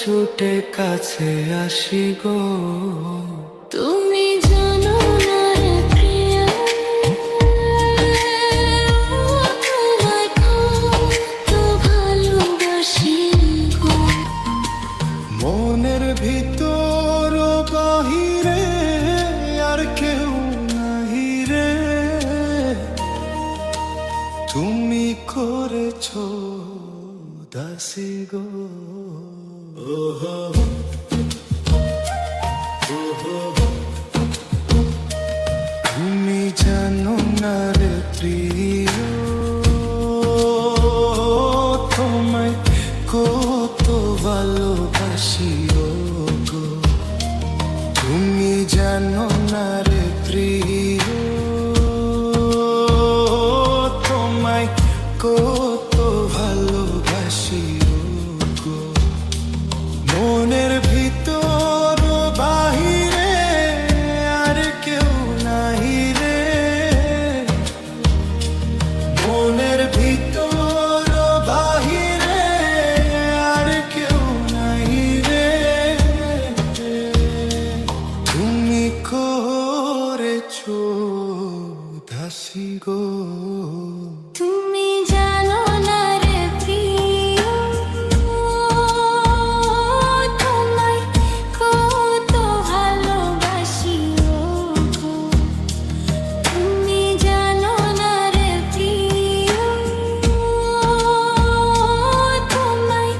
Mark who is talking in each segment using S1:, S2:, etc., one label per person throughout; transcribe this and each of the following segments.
S1: ছুটে কাছে আসি গো।
S2: তুমি জানো না রে প্রিয়া, তোমায় কত ভালোবাসি গো।
S1: মনের ভিতর ও বাহিরে আর কেউ নাহি রে, তুমি করেছো দাসী গো। তুমি জানো না রে প্রিয়, তোমায় কত ভালোবাসি গো। তুমি জানো না রে প্রিয়, তোমায় কত ভালোবাসি গো। মনের ভিতর বাহিরে আর কেউ নাহি রে, মনের ভিতর বাহিরে আর কেউ নাহি রে, তুমি করেছো দাসী গো।
S2: তুমি জানো না রে প্রিয়, তোমায় কত ভালোবাসি গো। তুমি জানো না রে প্রিয়, তোমায়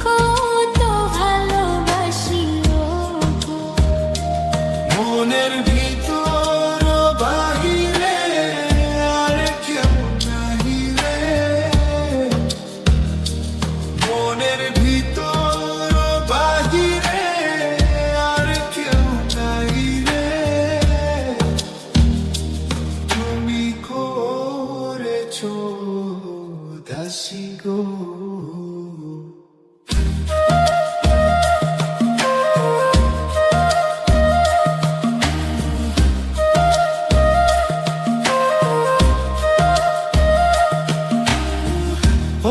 S2: কত ভালোবাসি গো।
S1: মনের ভিতর বাহিরে আর কেউ নাহি রে, মনের ভিতর বাহিরে আর কেউ নাহি রে, তুমি করেছো দাসী গো।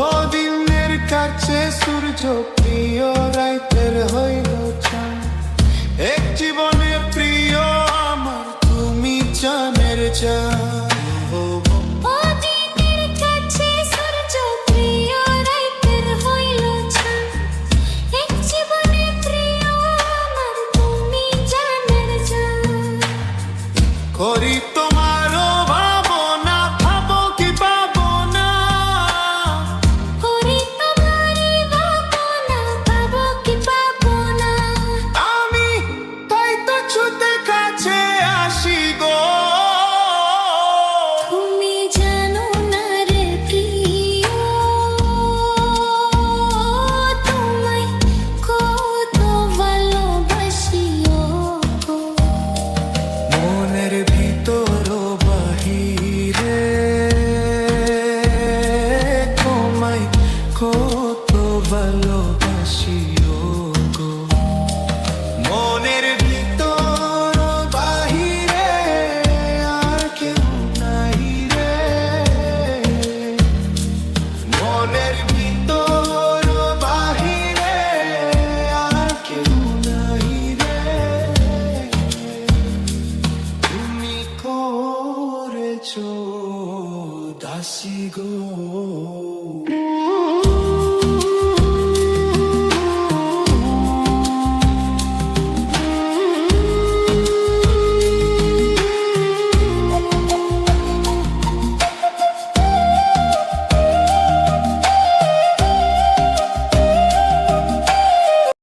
S1: ও দিনের কাছে সূর্য প্রিয়, রাইতের হইল চাঁদ, এক জীবনের প্রিয় আমার তুমি জানের জান।
S2: ও দিনের কাছে সূর্য প্রিয়, রাইতের হইল চাঁদ, এক জীবনে প্রিয় আমার তুমি জানের জান।
S1: করি তোমার ভাবনা, ভাবো কি পাবো না,
S2: করি তোমারই ভাবনা, পাবো কি পাবো না।
S1: আমি তাই তো ছুটে কাছে আসি গো।
S2: তুমি জানো না রে প্রিয়, তোমায় কত ভালোবাসি গো।
S1: মনের ভিতর বাহিরে তোমায় কত ভালোবাসি গো। মনের ভিতর বাহিরে আর কেউ নাহি রে, মনের ভিতর বাহিরে আর কেউ নাহি রে, তুমি করেছো দাসী গো।